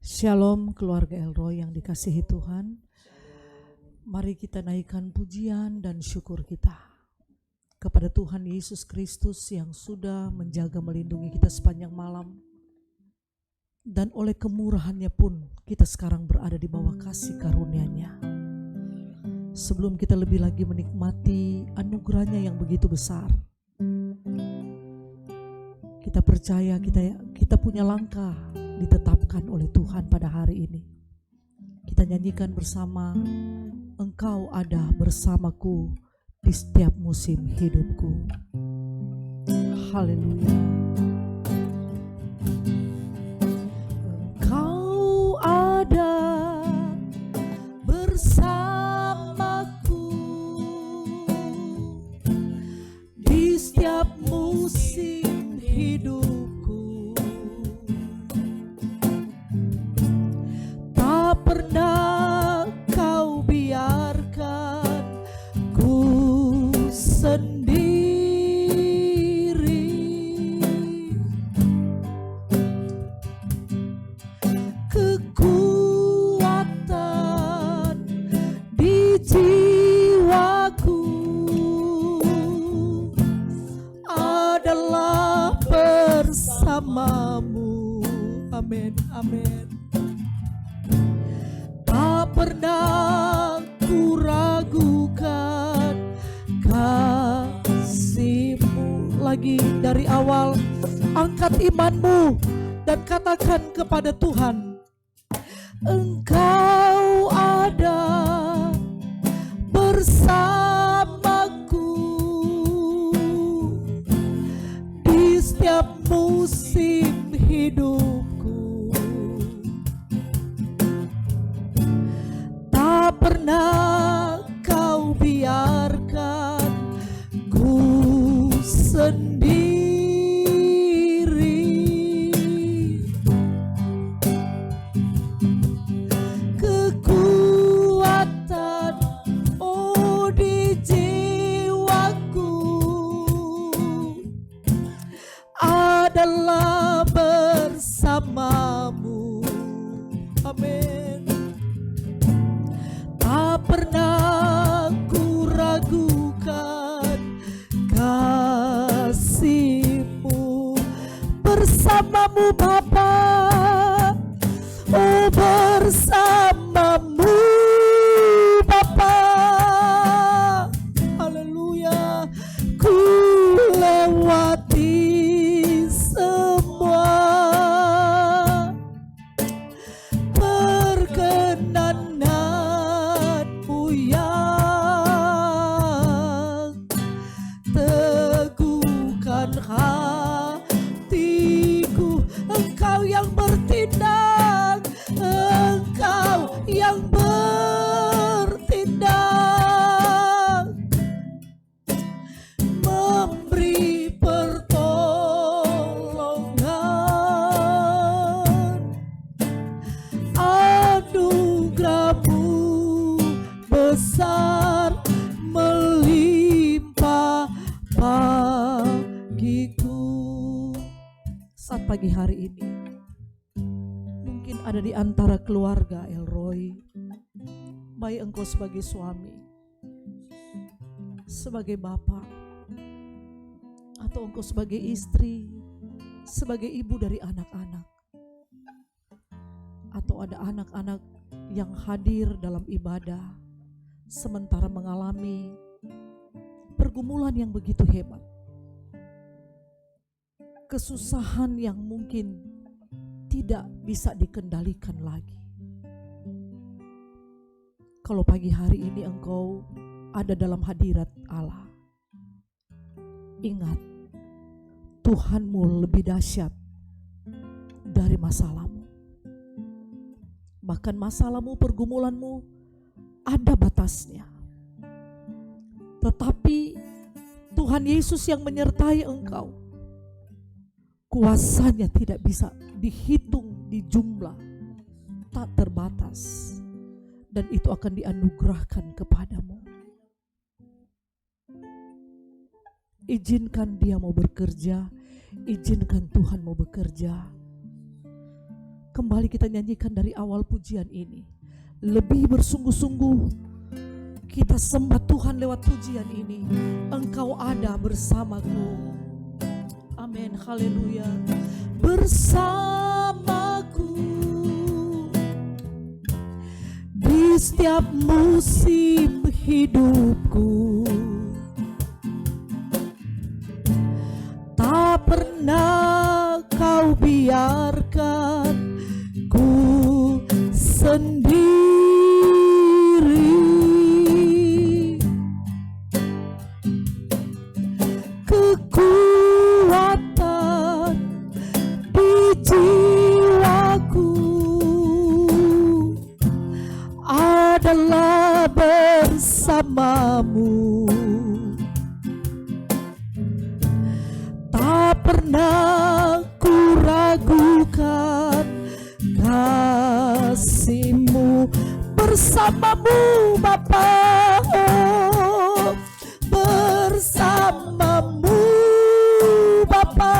Shalom keluarga Elroy yang dikasihi Tuhan. Mari kita naikkan pujian dan syukur kita kepada Tuhan Yesus Kristus yang sudah menjaga melindungi kita sepanjang malam. Dan oleh kemurahannya pun kita sekarang berada di bawah kasih karunia-Nya. Sebelum kita lebih lagi menikmati anugerah-Nya yang begitu besar, kita percaya kita punya langkah ditetapkan oleh Tuhan pada hari ini. Kita nyanyikan bersama, Engkau ada bersamaku di setiap musim hidupku. Haleluya. Engkau ada bersamaku di setiap musim hidupku. Tak pernah kau biarkan ku sendiri. Kekuatan di jiwaku adalah bersamamu. Amin, amin. Tak pernah ku ragukan kasih-Mu. Lagi dari awal, angkat imanmu dan katakan kepada Tuhan, Engkau ada bersamaku di setiap musim hidupku. Tak pernah kau biarkan ku sendiri. Kekuatan di jiwaku adalah bersamamu. Amin. Tak pernah ku ragukan kasih-Mu. Bersamamu Bapa, oh bersamamu Bapa. Haleluya. Ku lewati semua perkenanan-Mu yang teguhkan hatiku. Engkau yang bertindak, Engkau yang bertindak, memberi pertolongan. Anugerah-Mu besar melimpah bagiku. Saat pagi hari ini, mungkin ada di antara keluarga Elroy, baik engkau sebagai suami, sebagai bapak, atau engkau sebagai istri, sebagai ibu dari anak-anak, atau ada anak-anak yang hadir dalam ibadah sementara mengalami pergumulan yang begitu hebat, kesusahan yang mungkin tidak bisa dikendalikan lagi. Kalau pagi hari ini engkau ada dalam hadirat Allah, ingat, Tuhanmu lebih dahsyat dari masalahmu. Bahkan masalahmu, pergumulanmu ada batasnya. Tetapi Tuhan Yesus yang menyertai engkau, kuasanya tidak bisa dihitung di jumlah, tak terbatas. Dan itu akan dianugerahkan kepadamu. Izinkan Dia mau bekerja, izinkan Tuhan mau bekerja. Kembali kita nyanyikan dari awal pujian ini. Lebih bersungguh-sungguh kita sembah Tuhan lewat pujian ini. Engkau ada bersamaku. Amin, haleluya. Bersamaku di setiap musim hidupku, tak pernah kau biarkan ku sendiri. Kekuatan di jiwaku adalah bersamamu. Tak pernah ku ragukan kasih-Mu. Bersamamu Bapa, oh, bersamamu Bapa,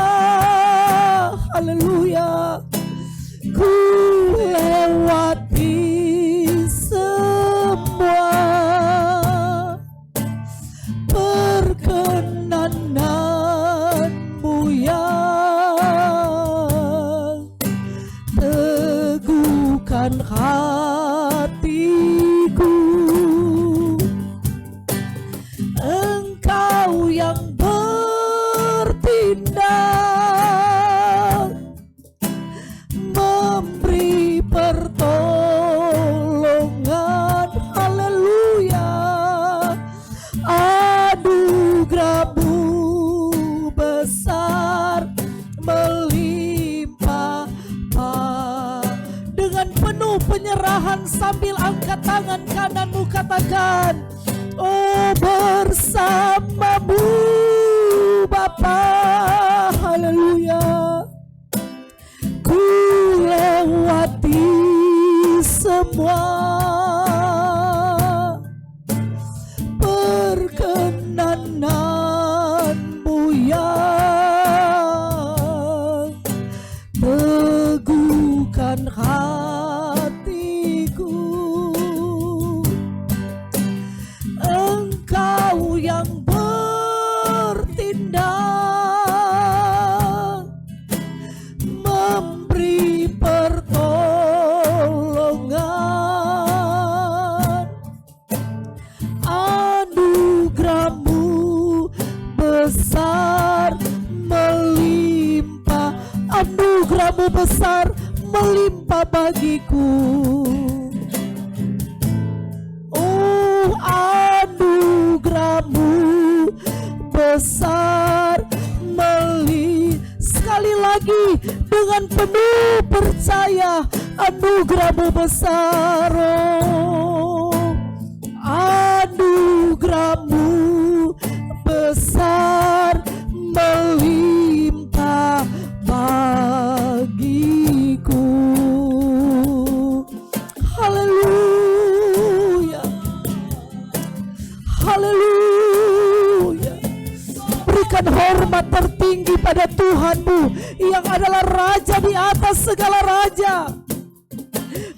haleluya. Ku lewati semua perkenanan-Mu yang teguhkan hatiku. Engkau yang bertindak, memberi pertolongan, haleluya. Anugerah-Mu besar melimpah. Dengan penuh penyerahan sambil angkat tangan kananmu katakan, oh bersamamu Bapa, haleluya. Ku lewati semua perkenanan-Mu yang teguhkan hatiku. Engkau yang bertindak, memberi pertolongan. Anugerah-Mu besar melimpah. Anugerah-Mu besar melimpah bagiku. Oh, anugerah-Mu besar sekali lagi dengan penuh percaya. Anugerah-Mu besar, oh, anugerah-Mu besar melimpah bagiku. Haleluya, haleluya. Berikan hormat tertinggi pada Tuhan-Mu yang adalah Raja di atas segala raja.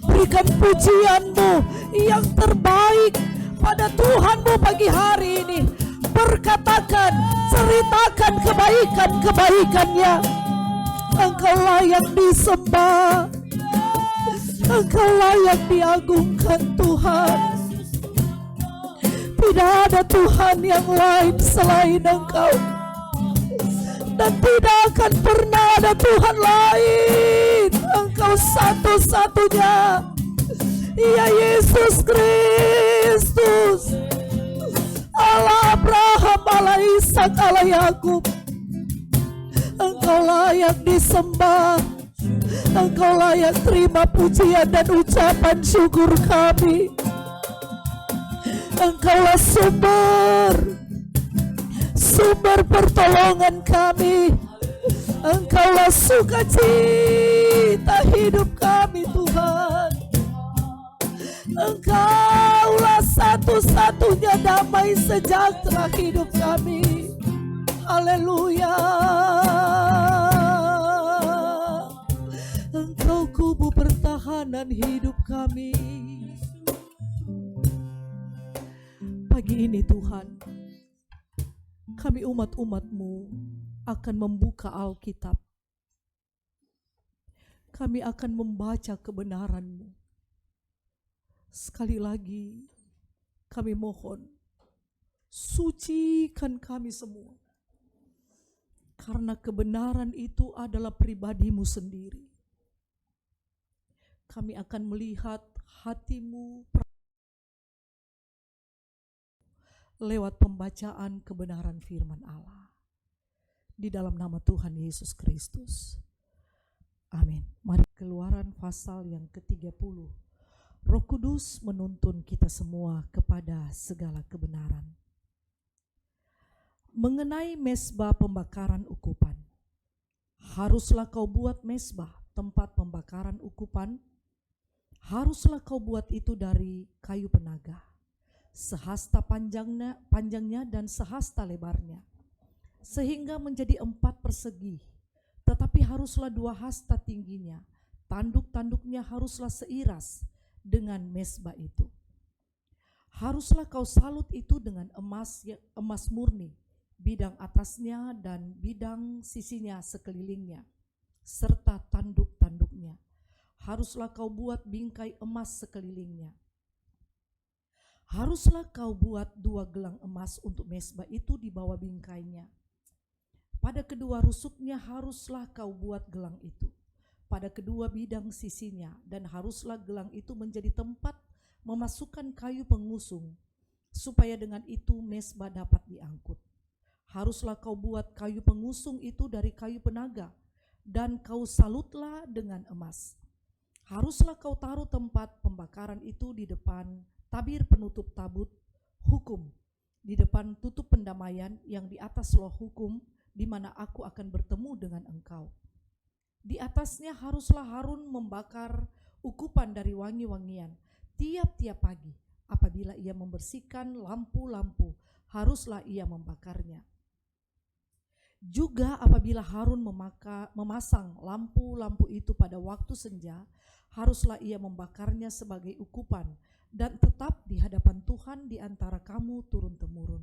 Berikan pujian-Mu yang terbaik pada Tuhan-Mu pagi hari ini. Perkatakan, ceritakan kebaikan-kebaikannya. Engkau layak disembah, Engkau layak diagungkan Tuhan. Tidak ada Tuhan yang lain selain Engkau, dan tidak akan pernah ada Tuhan lain. Engkau satu-satunya, ya Yesus Kristus, Allah Abraham, Allah Ishak, Allah Yakub. Engkau layak disembah, Engkau layak terima pujian dan ucapan syukur kami. Engkaulah sumber pertolongan kami. Engkaulah sukacita hidup kami Tuhan. Engkaulah satu-satunya damai sejahtera hidup kami. Haleluya. Engkau kubu perjalanan hidup kami. Pagi ini Tuhan, kami umat-umat-Mu akan membuka Alkitab. Kami akan membaca kebenaran-Mu. Sekali lagi kami mohon, sucikan kami semua. Karena kebenaran itu adalah pribadi-Mu sendiri. Kami akan melihat hati-Mu lewat pembacaan kebenaran firman Allah. Di dalam nama Tuhan Yesus Kristus. Amin. Mari Keluaran pasal yang ke-30. Roh Kudus menuntun kita semua kepada segala kebenaran. Mengenai mezbah pembakaran ukupan. Haruslah kau buat mezbah tempat pembakaran ukupan. Haruslah kau buat itu dari kayu penaga. Sehasta panjangnya dan sehasta lebarnya. Sehingga menjadi 4 persegi. Tetapi haruslah 2 hasta tingginya. Tanduk-tanduknya haruslah seiras dengan mezbah itu. Haruslah kau salut itu dengan emas murni, bidang atasnya dan bidang sisinya sekelilingnya, serta tanduk-tanduknya. Haruslah kau buat bingkai emas sekelilingnya. Haruslah kau buat 2 gelang emas untuk mezbah itu di bawah bingkainya. Pada kedua rusuknya haruslah kau buat gelang itu, pada kedua bidang sisinya, dan haruslah gelang itu menjadi tempat memasukkan kayu pengusung, supaya dengan itu mezbah dapat diangkut. Haruslah kau buat kayu pengusung itu dari kayu penaga, dan kau salutlah dengan emas. Haruslah kau taruh tempat pembakaran itu di depan tabir penutup tabut hukum, di depan tutup pendamaian yang di atas loh hukum, di mana aku akan bertemu dengan engkau. Di atasnya haruslah Harun membakar ukupan dari wangi-wangian tiap-tiap pagi. Apabila ia membersihkan lampu-lampu, haruslah ia membakarnya. Juga apabila Harun memasang lampu-lampu itu pada waktu senja, haruslah ia membakarnya sebagai ukupan dan tetap di hadapan Tuhan di antara kamu turun-temurun.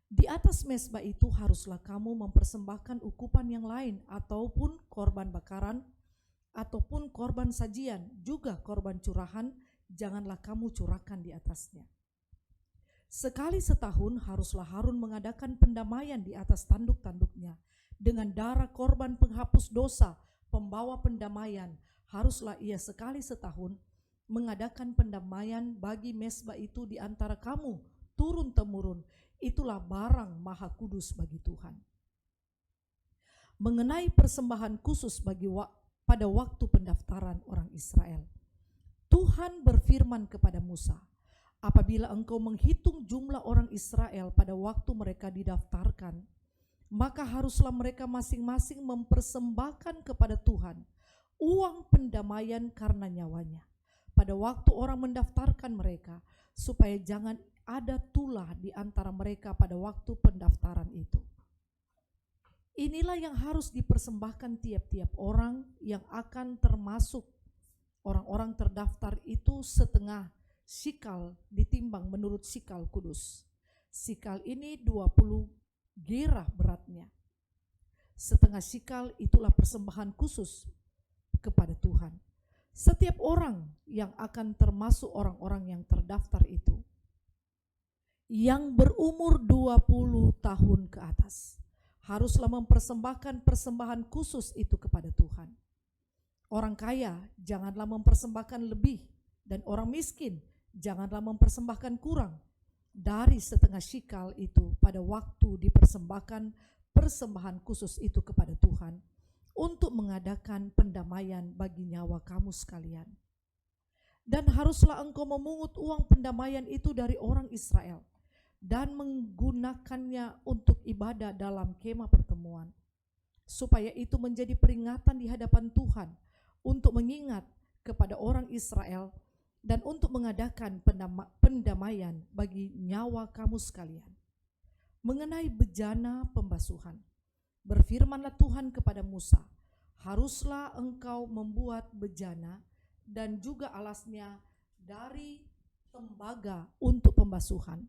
Di atas mezbah itu haruslah kamu mempersembahkan ukupan yang lain, ataupun korban bakaran, ataupun korban sajian, juga korban curahan, janganlah kamu curahkan di atasnya. Sekali setahun haruslah Harun mengadakan pendamaian di atas tanduk-tanduknya, dengan darah korban penghapus dosa, pembawa pendamaian. Haruslah ia sekali setahun mengadakan pendamaian bagi mezbah itu di antara kamu turun-temurun. Itulah barang maha kudus bagi Tuhan. Mengenai persembahan khusus pada waktu pendaftaran orang Israel, Tuhan berfirman kepada Musa, apabila engkau menghitung jumlah orang Israel pada waktu mereka didaftarkan, maka haruslah mereka masing-masing mempersembahkan kepada Tuhan uang pendamaian karena nyawanya pada waktu orang mendaftarkan mereka, supaya jangan ada tulah di antara mereka pada waktu pendaftaran itu. Inilah yang harus dipersembahkan tiap-tiap orang yang akan termasuk orang-orang terdaftar itu, setengah sikal ditimbang menurut sikal kudus. Sikal ini 20 gerah beratnya. Setengah sikal itulah persembahan khusus kepada Tuhan. Setiap orang yang akan termasuk orang-orang yang terdaftar itu, yang berumur 20 tahun ke atas, haruslah mempersembahkan persembahan khusus itu kepada Tuhan. Orang kaya janganlah mempersembahkan lebih, dan orang miskin janganlah mempersembahkan kurang dari setengah sikal itu pada waktu dipersembahkan persembahan khusus itu kepada Tuhan, untuk mengadakan pendamaian bagi nyawa kamu sekalian. Dan haruslah engkau memungut uang pendamaian itu dari orang Israel, dan menggunakannya untuk ibadah dalam kemah pertemuan, supaya itu menjadi peringatan di hadapan Tuhan, untuk mengingat kepada orang Israel, dan untuk mengadakan pendamaian bagi nyawa kamu sekalian. Mengenai bejana pembasuhan, berfirmanlah Tuhan kepada Musa, haruslah engkau membuat bejana dan juga alasnya dari tembaga untuk pembasuhan.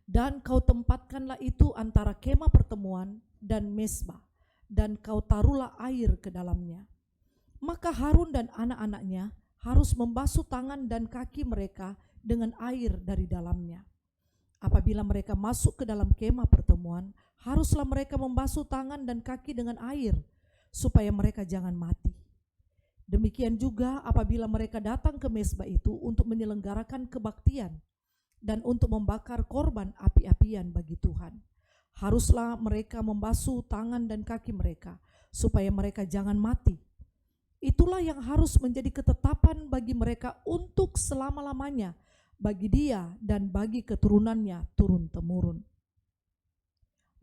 Dan kau tempatkanlah itu antara kemah pertemuan dan mezbah, dan kau taruhlah air ke dalamnya. Maka Harun dan anak-anaknya harus membasuh tangan dan kaki mereka dengan air dari dalamnya. Apabila mereka masuk ke dalam kemah pertemuan, haruslah mereka membasuh tangan dan kaki dengan air, supaya mereka jangan mati. Demikian juga apabila mereka datang ke mezbah itu untuk menyelenggarakan kebaktian dan untuk membakar korban api-apian bagi Tuhan, haruslah mereka membasuh tangan dan kaki mereka, supaya mereka jangan mati. Itulah yang harus menjadi ketetapan bagi mereka untuk selama-lamanya, bagi dia dan bagi keturunannya turun-temurun.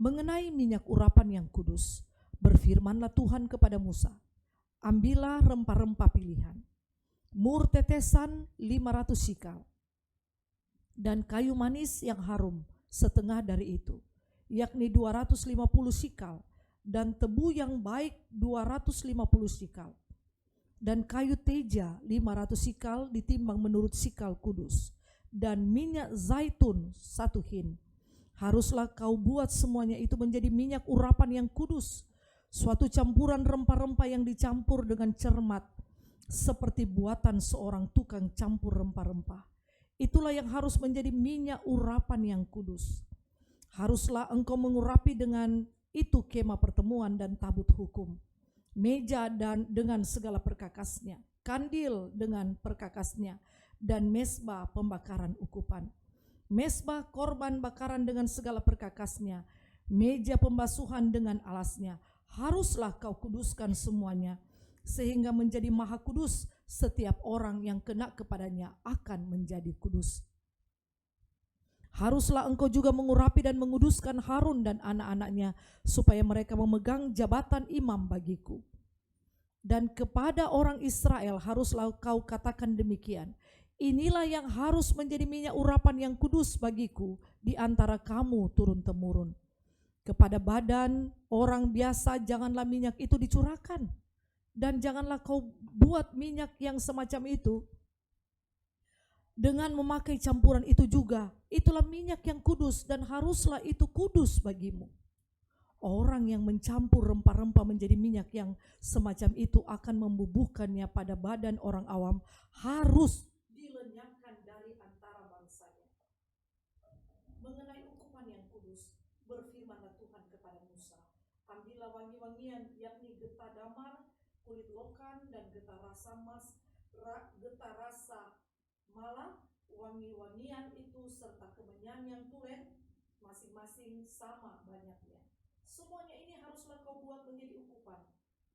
Mengenai minyak urapan yang kudus, berfirmanlah Tuhan kepada Musa, ambillah rempah-rempah pilihan, mur tetesan 500 sikal, dan kayu manis yang harum setengah dari itu, yakni 250 sikal, dan tebu yang baik 250 sikal, dan kayu teja 500 sikal ditimbang menurut sikal kudus, dan minyak zaitun 1 hin. Haruslah kau buat semuanya itu menjadi minyak urapan yang kudus, suatu campuran rempah-rempah yang dicampur dengan cermat, seperti buatan seorang tukang campur rempah-rempah. Itulah yang harus menjadi minyak urapan yang kudus. Haruslah engkau mengurapi dengan itu kemah pertemuan dan tabut hukum, meja dan dengan segala perkakasnya, kandil dengan perkakasnya, dan mezbah pembakaran ukupan, mezbah korban bakaran dengan segala perkakasnya, meja pembasuhan dengan alasnya. Haruslah kau kuduskan semuanya, sehingga menjadi maha kudus. Setiap orang yang kena kepadanya akan menjadi kudus. Haruslah engkau juga mengurapi dan menguduskan Harun dan anak-anaknya, supaya mereka memegang jabatan imam bagiku. Dan kepada orang Israel haruslah kau katakan demikian, inilah yang harus menjadi minyak urapan yang kudus bagiku di antara kamu turun-temurun. Kepada badan orang biasa janganlah minyak itu dicurahkan, dan janganlah kau buat minyak yang semacam itu dengan memakai campuran itu juga. Itulah minyak yang kudus, dan haruslah itu kudus bagimu. Orang yang mencampur rempah-rempah menjadi minyak yang semacam itu akan membubuhkannya pada badan orang awam, harus dilenyapkan dari antara bangsanya. Mengenai ukuman yang kudus, berfirmanlah Tuhan kepada Musa, ambillah wangi-wangian, yakni getah damar, kulit lokan, dan getah rasa mas, getah rasa malah, wangi-wangian itu serta kemenyan yang tulen, masing-masing sama banyaknya. Semuanya ini haruslah kau buat menjadi ukupan,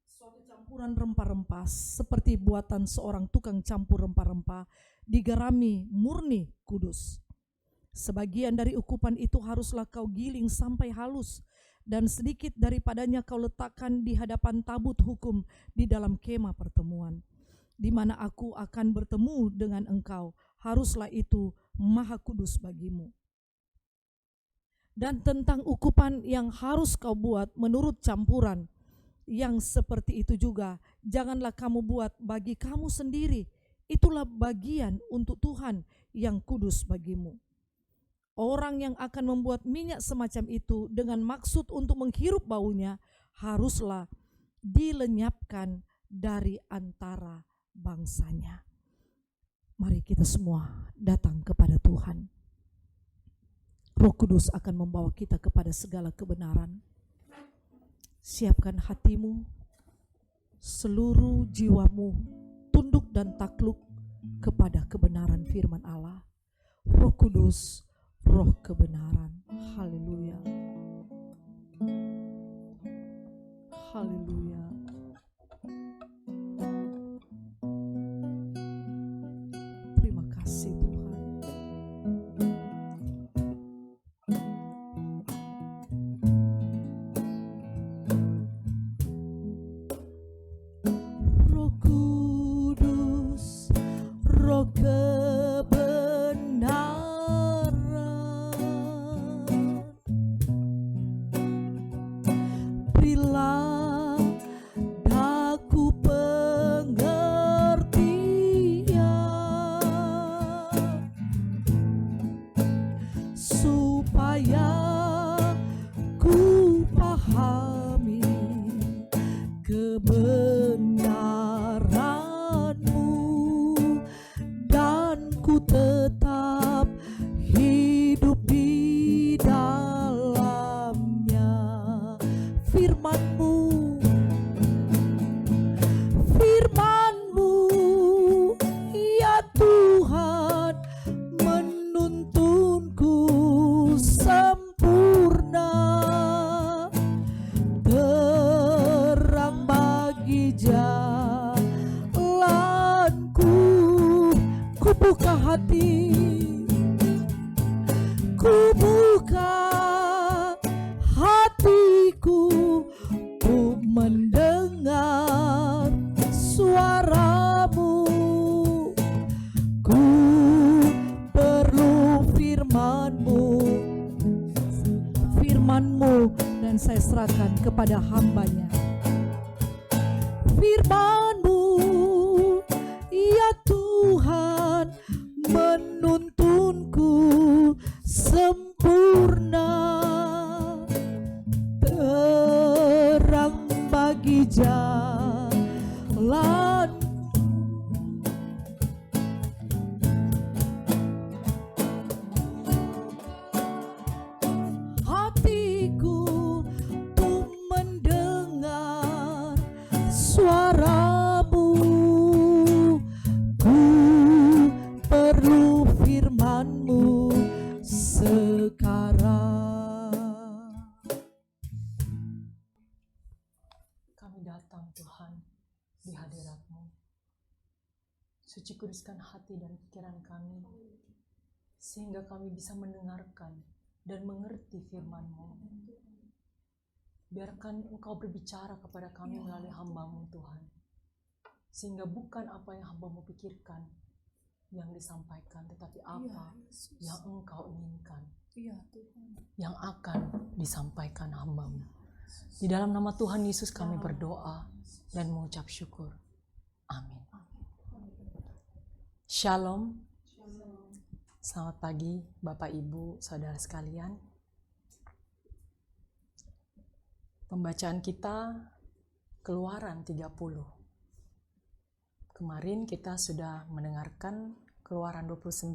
suatu campuran rempah-rempah seperti buatan seorang tukang campur rempah-rempah, digarami murni kudus. Sebagian dari ukupan itu haruslah kau giling sampai halus, dan sedikit daripadanya kau letakkan di hadapan tabut hukum di dalam kemah pertemuan, di mana aku akan bertemu dengan engkau. Haruslah itu maha kudus bagimu. Dan tentang ukupan yang harus kau buat menurut campuran yang seperti itu juga, janganlah kamu buat bagi kamu sendiri. Itulah bagian untuk Tuhan yang kudus bagimu. Orang yang akan membuat minyak semacam itu dengan maksud untuk menghirup baunya, haruslah dilenyapkan dari antara bangsanya. Mari kita semua datang kepada Tuhan. Roh Kudus akan membawa kita kepada segala kebenaran. Siapkan hatimu, seluruh jiwamu tunduk dan takluk kepada kebenaran firman Allah. Roh Kudus, Roh kebenaran. Haleluya. Haleluya. Terima kasih Tuhan. Roh Kudus, Roh kebenaran, berilah akan saya serahkan kepada hamba-Nya. Firman-Mu, ya Tuhan, menuntunku sempurna, terang bagi jalan. Hatiku tuh mendengar suara-Mu, ku perlu firman-Mu sekarang. Kami datang Tuhan di hadirat-Mu. Suci kuduskan hati dan pikiran kami, sehingga kami bisa mendengarkan dan mengerti firman-Mu. Biarkan Engkau berbicara kepada kami melalui hamba-Mu Tuhan, sehingga bukan apa yang hamba-Mu pikirkan yang disampaikan, tetapi apa yang Engkau inginkan yang akan disampaikan hamba-Mu. Di dalam nama Tuhan Yesus kami berdoa dan mengucap syukur. Amin. Shalom. Selamat pagi Bapak Ibu Saudara sekalian. Pembacaan kita Keluaran 30. Kemarin kita sudah mendengarkan Keluaran 29.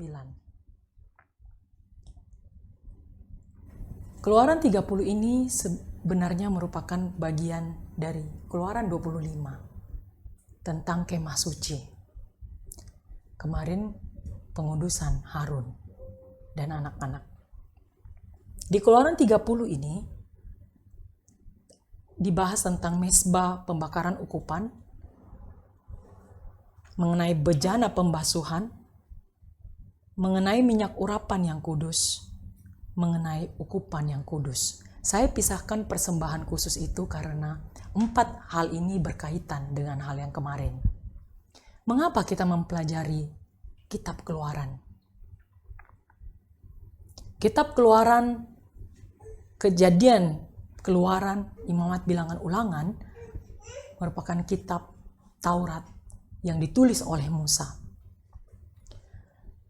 Keluaran 30 ini sebenarnya merupakan bagian dari Keluaran 25 tentang kemah suci. Kemarin pengudusan Harun dan anak-anak. Di Keluaran 30 ini dibahas tentang mezbah pembakaran ukupan, mengenai bejana pembasuhan, mengenai minyak urapan yang kudus, mengenai ukupan yang kudus. Saya pisahkan persembahan khusus itu karena 4 hal ini berkaitan dengan hal yang kemarin. Mengapa kita mempelajari Kitab Keluaran? Kitab Keluaran, Kejadian, Keluaran, Imamat, Bilangan, Ulangan merupakan kitab Taurat yang ditulis oleh Musa.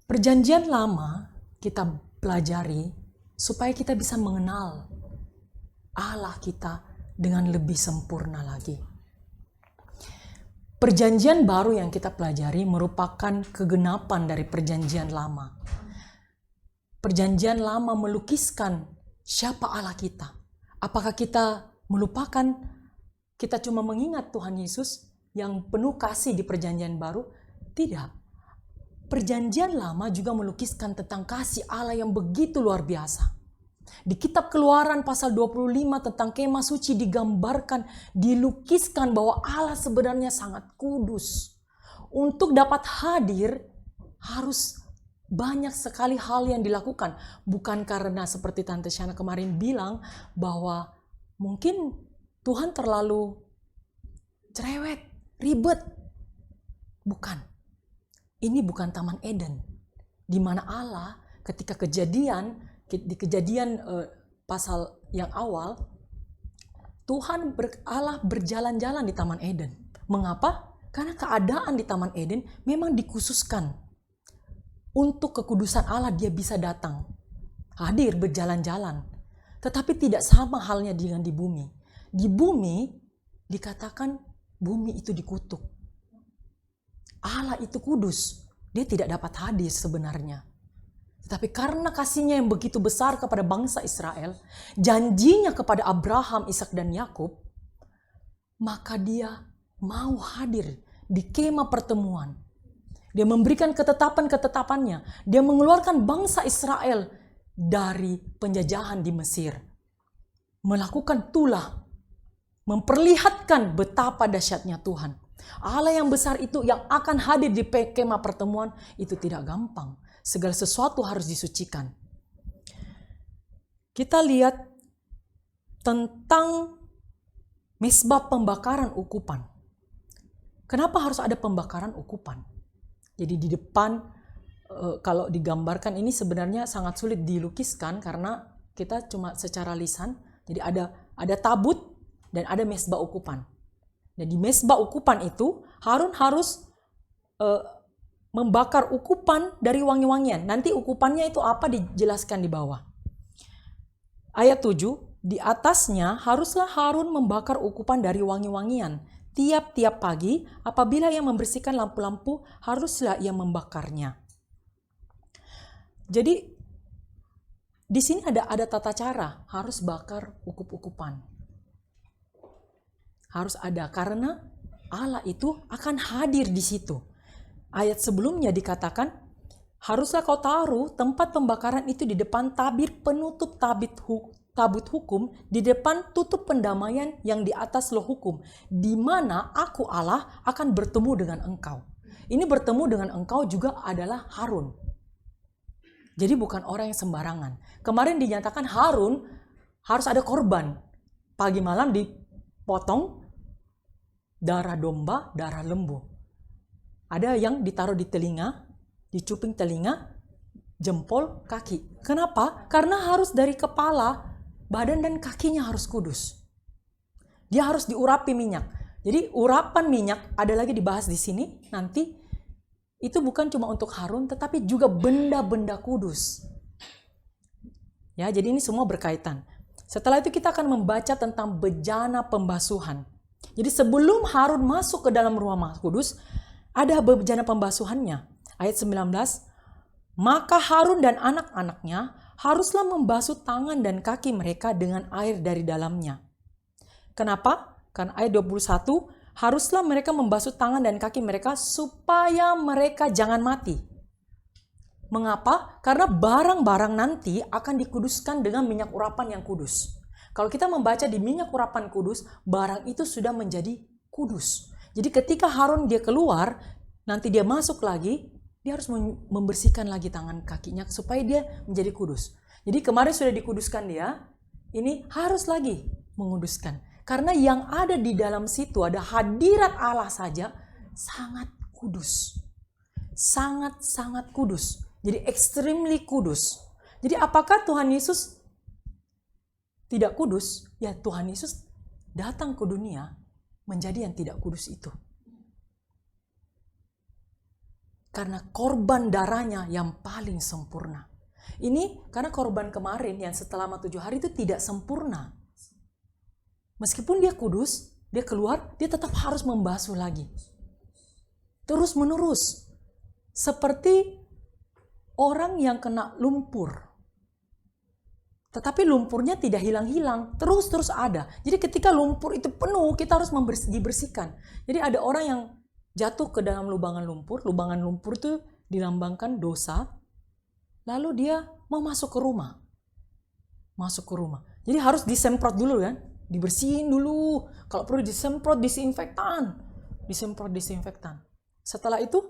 Perjanjian Lama kita pelajari supaya kita bisa mengenal Allah kita dengan lebih sempurna lagi. Perjanjian baru yang kita pelajari merupakan kegenapan dari Perjanjian Lama. Perjanjian Lama melukiskan siapa Allah kita. Apakah kita melupakan, kita cuma mengingat Tuhan Yesus yang penuh kasih di Perjanjian Baru? Tidak. Perjanjian Lama juga melukiskan tentang kasih Allah yang begitu luar biasa. Di kitab Keluaran pasal 25 tentang kemah suci digambarkan, dilukiskan bahwa Allah sebenarnya sangat kudus. Untuk dapat hadir harus banyak sekali hal yang dilakukan. Bukan karena seperti Tante Shana kemarin bilang bahwa mungkin Tuhan terlalu cerewet, ribet. Bukan. Ini bukan Taman Eden. Di mana Allah ketika di kejadian pasal yang awal, Allah berjalan-jalan di Taman Eden. Mengapa? Karena keadaan di Taman Eden memang dikhususkan. Untuk kekudusan Allah dia bisa datang, hadir, berjalan-jalan. Tetapi tidak sama halnya dengan di bumi. Di bumi dikatakan bumi itu dikutuk. Allah itu kudus, dia tidak dapat hadir sebenarnya. Tetapi karena kasihnya yang begitu besar kepada bangsa Israel, janjinya kepada Abraham, Ishak dan Yakub, maka dia mau hadir di kemah pertemuan. Dia memberikan ketetapan-ketetapannya. Dia mengeluarkan bangsa Israel dari penjajahan di Mesir. Melakukan tulah. Memperlihatkan betapa dahsyatnya Tuhan. Allah yang besar itu yang akan hadir di kemah pertemuan itu tidak gampang. Segala sesuatu harus disucikan. Kita lihat tentang mezbah pembakaran ukupan. Kenapa harus ada pembakaran ukupan? Jadi di depan kalau digambarkan ini sebenarnya sangat sulit dilukiskan karena kita cuma secara lisan. Jadi ada tabut, dan ada mezbah ukupan. Dan di mezbah ukupan itu Harun harus membakar ukupan dari wangi-wangian. Nanti ukupannya itu apa dijelaskan di bawah. Ayat 7, di atasnya haruslah Harun membakar ukupan dari wangi-wangian. Tiap-tiap pagi apabila ia membersihkan lampu-lampu, haruslah ia membakarnya. Jadi di sini ada tata cara, harus bakar ukup-ukupan. Harus ada, karena Allah itu akan hadir di situ. Ayat sebelumnya dikatakan, haruslah kau taruh tempat pembakaran itu di depan tabir penutup tabut hukum, di depan tutup pendamaian yang di atas loh hukum, di mana aku Allah akan bertemu dengan engkau. Ini bertemu dengan engkau juga adalah Harun. Jadi bukan orang yang sembarangan. Kemarin dinyatakan Harun harus ada korban. Pagi malam dipotong, darah domba, darah lembu. Ada yang ditaruh di telinga, di cuping telinga, jempol, kaki. Kenapa? Karena harus dari kepala, badan dan kakinya harus kudus. Dia harus diurapi minyak. Jadi urapan minyak ada lagi dibahas di sini nanti. Itu bukan cuma untuk Harun, tetapi juga benda-benda kudus. Ya, jadi ini semua berkaitan. Setelah itu kita akan membaca tentang bejana pembasuhan. Jadi sebelum Harun masuk ke dalam ruang kudus, ada bejana pembasuhannya. Ayat 19, maka Harun dan anak-anaknya haruslah membasuh tangan dan kaki mereka dengan air dari dalamnya. Kenapa? Karena ayat 21, haruslah mereka membasuh tangan dan kaki mereka supaya mereka jangan mati. Mengapa? Karena barang-barang nanti akan dikuduskan dengan minyak urapan yang kudus. Kalau kita membaca di minyak urapan kudus, barang itu sudah menjadi kudus. Jadi ketika Harun dia keluar, nanti dia masuk lagi, dia harus membersihkan lagi tangan kakinya supaya dia menjadi kudus. Jadi kemarin sudah dikuduskan dia, ini harus lagi menguduskan. Karena yang ada di dalam situ ada hadirat Allah saja sangat kudus. Sangat-sangat kudus. Jadi extremely kudus. Jadi apakah Tuhan Yesus tidak kudus? Ya, Tuhan Yesus datang ke dunia menjadi yang tidak kudus itu. Karena korban darahnya yang paling sempurna. Ini karena korban kemarin yang setelah 7 hari itu tidak sempurna. Meskipun dia kudus, dia keluar, dia tetap harus membasuh lagi. Terus menerus. Seperti orang yang kena lumpur. Tetapi lumpurnya tidak hilang-hilang, terus ada. Jadi ketika lumpur itu penuh, kita harus dibersihkan. Jadi ada orang yang jatuh ke dalam lubangan lumpur itu dilambangkan dosa. Lalu dia mau masuk ke rumah. Jadi harus disemprot dulu kan. Dibersihin dulu, kalau perlu disemprot disinfektan. Setelah itu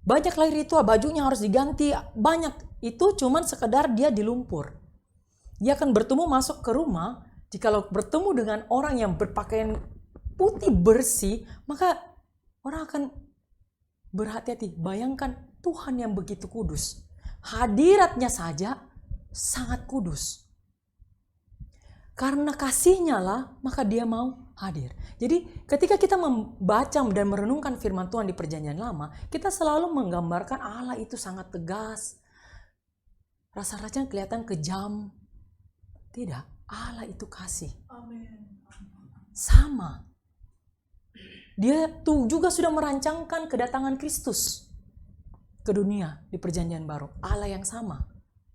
banyak lagi ritual, bajunya harus diganti, banyak. Itu cuman sekedar dia di lumpur. Dia akan bertemu masuk ke rumah, jikalau bertemu dengan orang yang berpakaian putih bersih, maka orang akan berhati-hati. Bayangkan Tuhan yang begitu kudus. Hadiratnya saja sangat kudus. Karena kasihnya lah, maka dia mau hadir. Jadi ketika kita membaca dan merenungkan firman Tuhan di perjanjian lama, kita selalu menggambarkan Allah itu sangat tegas. Rasa-rasanya kelihatan kejam. Tidak, Allah itu kasih. Sama. Dia tuh juga sudah merancangkan kedatangan Kristus ke dunia di perjanjian baru. Allah yang sama.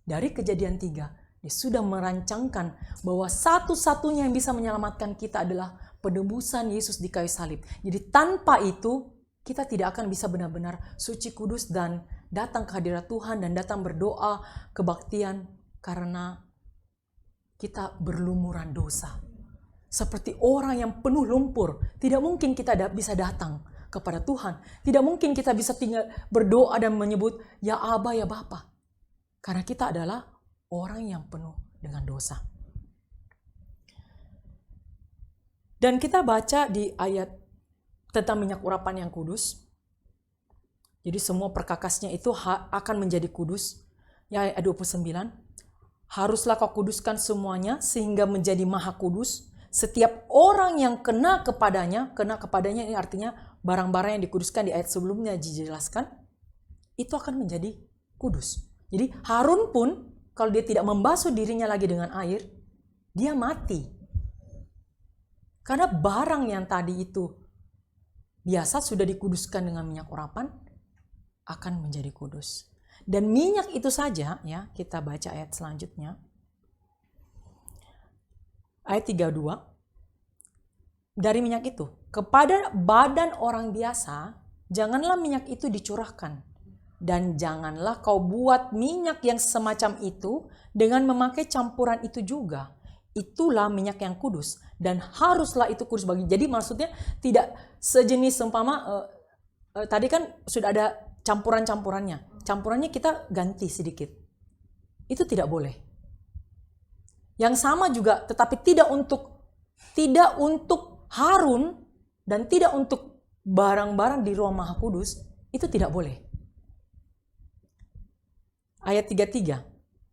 Dari Kejadian 3. Dia sudah merancangkan bahwa satu-satunya yang bisa menyelamatkan kita adalah penebusan Yesus di kayu salib. Jadi tanpa itu kita tidak akan bisa benar-benar suci, kudus, dan datang ke hadirat Tuhan dan datang berdoa kebaktian karena kita berlumuran dosa. Seperti orang yang penuh lumpur, tidak mungkin kita bisa datang kepada Tuhan. Tidak mungkin kita bisa tinggal berdoa dan menyebut ya Aba, ya Bapa. Karena kita adalah orang yang penuh dengan dosa. Dan kita baca di ayat tentang minyak urapan yang kudus. Jadi semua perkakasnya itu akan menjadi kudus. Ya, ayat 29. Haruslah kau kuduskan semuanya sehingga menjadi maha kudus. Setiap orang yang kena kepadanya ini artinya barang-barang yang dikuduskan di ayat sebelumnya dijelaskan, itu akan menjadi kudus. Jadi Harun pun kalau dia tidak membasuh dirinya lagi dengan air, dia mati. Karena barang yang tadi itu biasa sudah dikuduskan dengan minyak urapan, akan menjadi kudus. Dan minyak itu saja, ya, kita baca ayat selanjutnya. Ayat 32. Dari minyak itu, kepada badan orang biasa, janganlah minyak itu dicurahkan. Dan janganlah kau buat minyak yang semacam itu dengan memakai campuran itu juga. Itulah minyak yang kudus. Dan haruslah itu kudus bagi. Jadi maksudnya tidak sejenis seumpama, tadi kan sudah ada campurannya. Campurannya kita ganti sedikit. Itu tidak boleh. Yang sama juga, tetapi tidak untuk Harun dan tidak untuk barang-barang di Ruang Maha Kudus, itu tidak boleh. Ayat 33,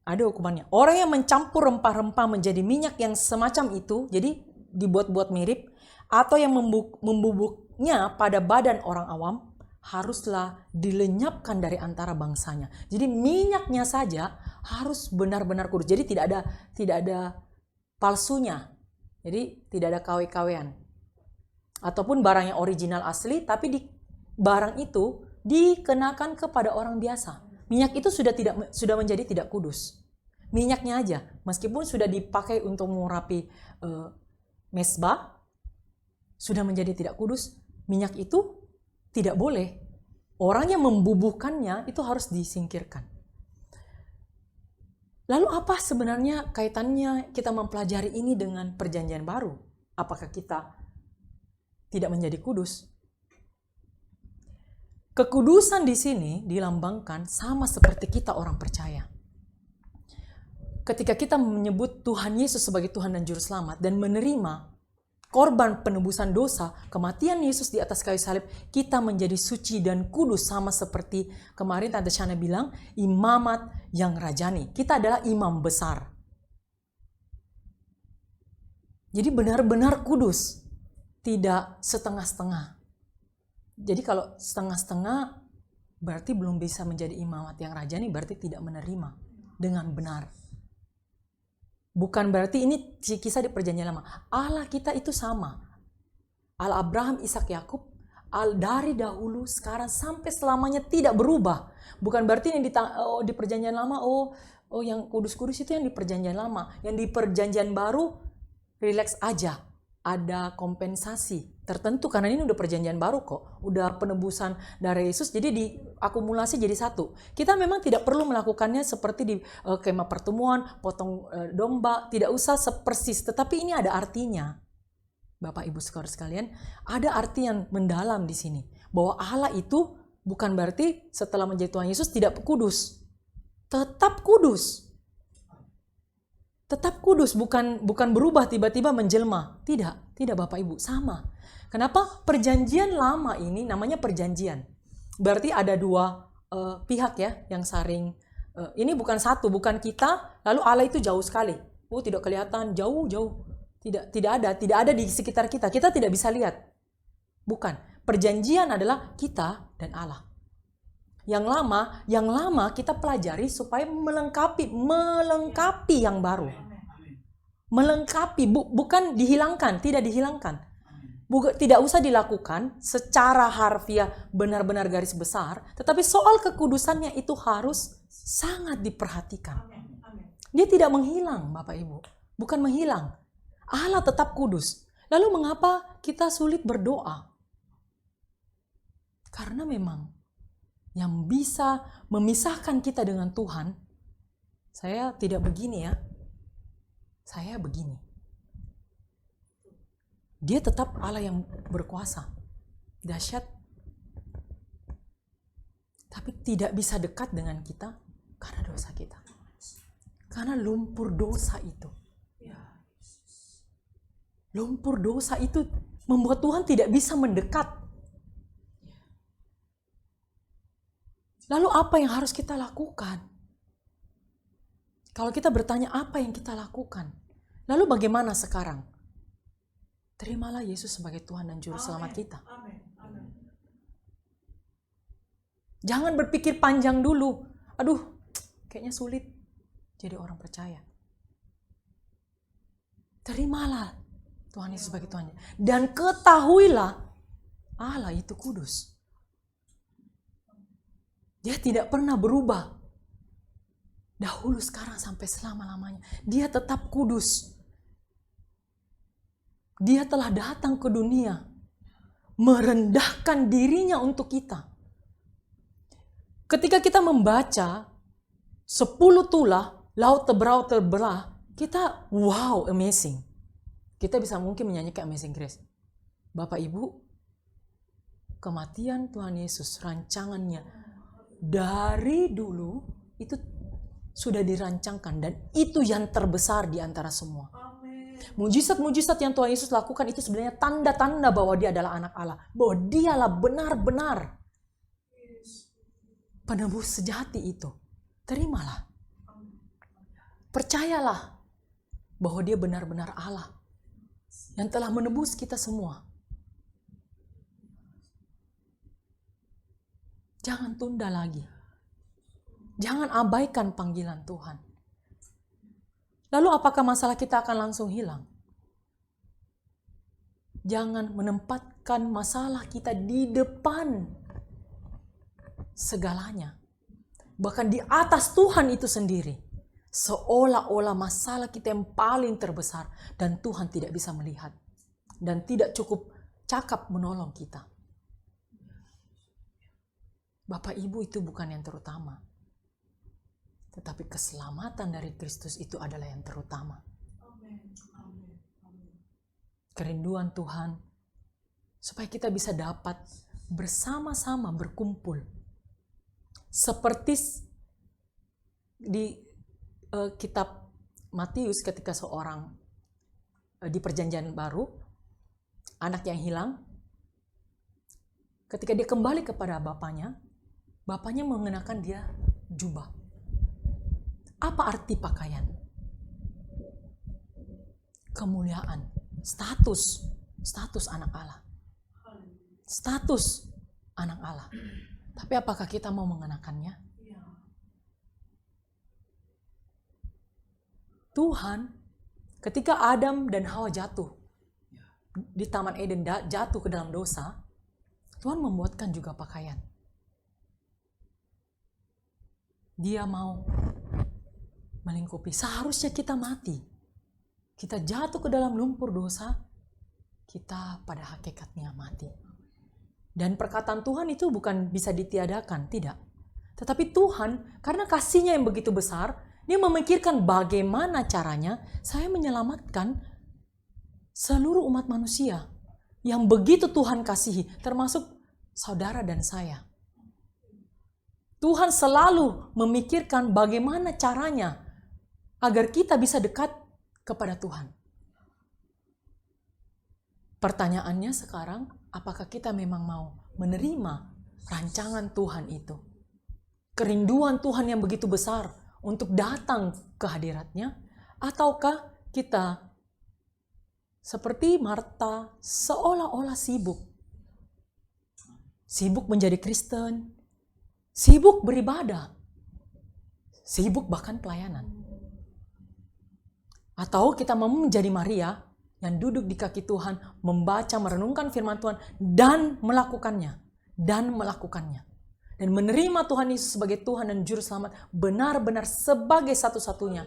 ada hukumannya. Orang yang mencampur rempah-rempah menjadi minyak yang semacam itu, jadi dibuat-buat mirip, atau yang membubuknya pada badan orang awam, haruslah dilenyapkan dari antara bangsanya. Jadi minyaknya saja harus benar-benar kudus. Jadi tidak ada palsunya. Jadi tidak ada KW-KWan. Ataupun barang yang original asli, tapi barang itu dikenakan kepada orang biasa. Minyak itu sudah menjadi tidak kudus. Minyaknya aja, meskipun sudah dipakai untuk mengurapi mesbah, sudah menjadi tidak kudus. Minyak itu tidak boleh. Orang yang membubuhkannya itu harus disingkirkan. Lalu apa sebenarnya kaitannya kita mempelajari ini dengan perjanjian baru? Apakah kita tidak menjadi kudus? Kekudusan di sini dilambangkan sama seperti kita orang percaya. Ketika kita menyebut Tuhan Yesus sebagai Tuhan dan Juru Selamat dan menerima korban penebusan dosa, kematian Yesus di atas kayu salib, kita menjadi suci dan kudus sama seperti kemarin Tante Shana bilang, imamat yang rajani. Kita adalah imam besar. Jadi benar-benar kudus, tidak setengah-setengah. Jadi kalau setengah-setengah berarti belum bisa menjadi imamat yang rajani, berarti tidak menerima dengan benar. Bukan berarti ini kisah di perjanjian lama. Allah kita itu sama. Allah Abraham, Ishak, Yakub, dari dahulu, sekarang, sampai selamanya tidak berubah. Bukan berarti yang di perjanjian lama, yang kudus-kudus itu yang di perjanjian lama. Yang di perjanjian baru, relax aja. Ada kompensasi tertentu karena ini udah perjanjian baru kok. Udah penebusan dari Yesus, jadi diakumulasi jadi satu. Kita memang tidak perlu melakukannya seperti di kemah pertemuan, potong domba, tidak usah sepersis. Tetapi ini ada artinya. Bapak Ibu saudara sekalian, ada arti yang mendalam di sini. Bahwa Allah itu bukan berarti setelah menjadi Tuhan Yesus tidak kudus. Tetap kudus. Tetap kudus, bukan berubah tiba-tiba menjelma. Tidak Bapak Ibu, sama. Kenapa? Perjanjian lama ini namanya perjanjian. Berarti ada dua pihak ya yang saling. Ini bukan satu, bukan kita, lalu Allah itu jauh sekali. Tidak kelihatan, jauh. Tidak ada di sekitar kita. Kita tidak bisa lihat. Bukan. Perjanjian adalah kita dan Allah. Yang lama kita pelajari supaya melengkapi yang baru. Melengkapi, bukan dihilangkan, tidak dihilangkan. Tidak usah dilakukan secara harfiah benar-benar garis besar, tetapi soal kekudusannya itu harus sangat diperhatikan. Dia tidak menghilang, Bapak Ibu. Bukan menghilang. Allah tetap kudus. Lalu mengapa kita sulit berdoa? Karena memang yang bisa memisahkan kita dengan Tuhan, saya tidak begini ya, saya begini. Dia tetap Allah yang berkuasa, dahsyat, tapi tidak bisa dekat dengan kita karena dosa kita. Karena lumpur dosa itu. Lumpur dosa itu membuat Tuhan tidak bisa mendekat. Lalu apa yang harus kita lakukan? Kalau kita bertanya apa yang kita lakukan, lalu bagaimana sekarang? Terimalah Yesus sebagai Tuhan dan Juru Selamat kita. Jangan berpikir panjang dulu. Aduh, kayaknya sulit jadi orang percaya. Terimalah Tuhan Yesus sebagai Tuhan. Dan ketahuilah Allah itu kudus. Dia tidak pernah berubah. Dahulu, sekarang, sampai selama-lamanya. Dia tetap kudus. Dia telah datang ke dunia, merendahkan dirinya untuk kita. Ketika kita membaca 10 tulah, laut terbelah, kita wow, amazing. Kita bisa mungkin menyanyikan Amazing Grace. Bapak Ibu, kematian Tuhan Yesus, rancangannya dari dulu itu sudah dirancangkan, dan itu yang terbesar di antara semua. Mujizat-mujizat yang Tuhan Yesus lakukan itu sebenarnya tanda-tanda bahwa dia adalah anak Allah. Bahwa dialah benar-benar penebus sejati itu. Terimalah. Percayalah bahwa dia benar-benar Allah yang telah menebus kita semua. Jangan tunda lagi. Jangan abaikan panggilan Tuhan. Lalu apakah masalah kita akan langsung hilang? Jangan menempatkan masalah kita di depan segalanya. Bahkan di atas Tuhan itu sendiri. Seolah-olah masalah kita yang paling terbesar. Dan Tuhan tidak bisa melihat. Dan tidak cukup cakap menolong kita. Bapak Ibu itu bukan yang terutama. Tetapi keselamatan dari Kristus itu adalah yang terutama. Kerinduan Tuhan supaya kita bisa dapat bersama-sama berkumpul. Seperti di kitab Matius ketika seorang di Perjanjian Baru, anak yang hilang, ketika dia kembali kepada bapaknya mengenakan dia jubah. Apa arti pakaian? Kemuliaan, status anak Allah. Status anak Allah. Tapi apakah kita mau mengenakannya? Tuhan, ketika Adam dan Hawa jatuh di Taman Eden, jatuh ke dalam dosa, Tuhan membuatkan juga pakaian. Dia mau melingkupi. Seharusnya kita mati. Kita jatuh ke dalam lumpur dosa, kita pada hakikatnya mati. Dan perkataan Tuhan itu bukan bisa ditiadakan, tidak. Tetapi Tuhan, karena kasih-Nya yang begitu besar, Dia memikirkan bagaimana caranya saya menyelamatkan seluruh umat manusia yang begitu Tuhan kasihi, termasuk saudara dan saya. Tuhan selalu memikirkan bagaimana caranya agar kita bisa dekat kepada Tuhan. Pertanyaannya sekarang, apakah kita memang mau menerima rancangan Tuhan itu? Kerinduan Tuhan yang begitu besar untuk datang ke hadirat-Nya, ataukah kita seperti Marta seolah-olah sibuk? Sibuk menjadi Kristen, sibuk beribadah, sibuk bahkan pelayanan. Atau kita mau menjadi Maria yang duduk di kaki Tuhan, membaca, merenungkan firman Tuhan, dan melakukannya. Dan menerima Tuhan Yesus sebagai Tuhan dan Juru Selamat, benar-benar sebagai satu-satunya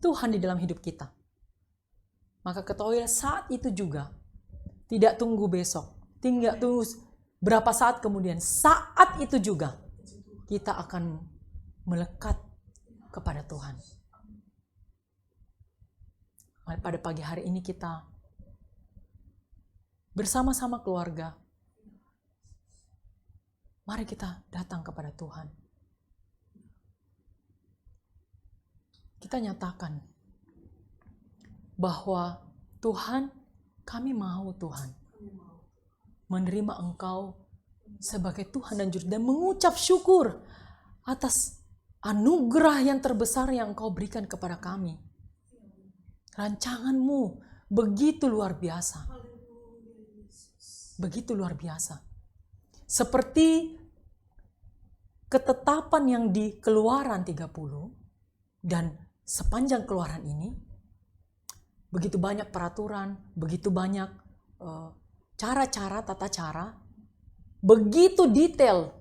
Tuhan di dalam hidup kita. Maka ketahuilah saat itu juga, tidak tunggu besok, tidak tunggu berapa saat kemudian, saat itu juga kita akan melekat kepada Tuhan. Pada pagi hari ini kita bersama-sama keluarga, mari kita datang kepada Tuhan. Kita nyatakan bahwa Tuhan, kami mau Tuhan menerima Engkau sebagai Tuhan dan Juru, dan mengucap syukur atas anugerah yang terbesar yang Engkau berikan kepada kami. Rancangan-Mu begitu luar biasa. Begitu luar biasa. Seperti ketetapan yang di Keluaran 30 dan sepanjang Keluaran ini, begitu banyak peraturan, begitu banyak cara-cara, tata cara, begitu detail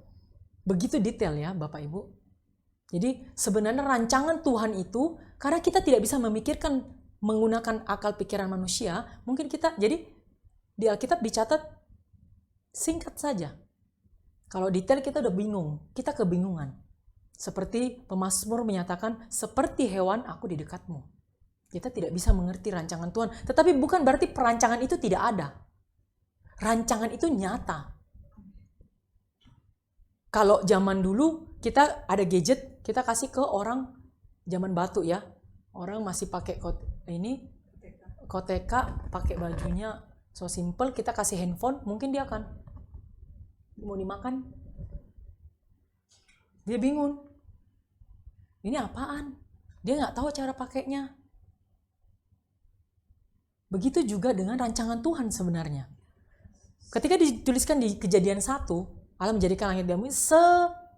ya Bapak Ibu. Jadi sebenarnya rancangan Tuhan itu, karena kita tidak bisa memikirkan menggunakan akal pikiran manusia, mungkin kita, jadi di Alkitab dicatat singkat saja. Kalau detail kita udah bingung, kita kebingungan. Seperti pemazmur menyatakan, seperti hewan aku di dekatmu. Kita tidak bisa mengerti rancangan Tuhan. Tetapi bukan berarti perancangan itu tidak ada. Rancangan itu nyata. Kalau zaman dulu kita ada gadget, kita kasih ke orang zaman batu ya. Orang masih pakai koteka, pakai bajunya so simple, kita kasih handphone, mungkin dia akan mau dimakan. Dia bingung. Ini apaan? Dia nggak tahu cara pakainya. Begitu juga dengan rancangan Tuhan sebenarnya. Ketika dituliskan di Kejadian 1, Allah menjadikan langit dan bumi,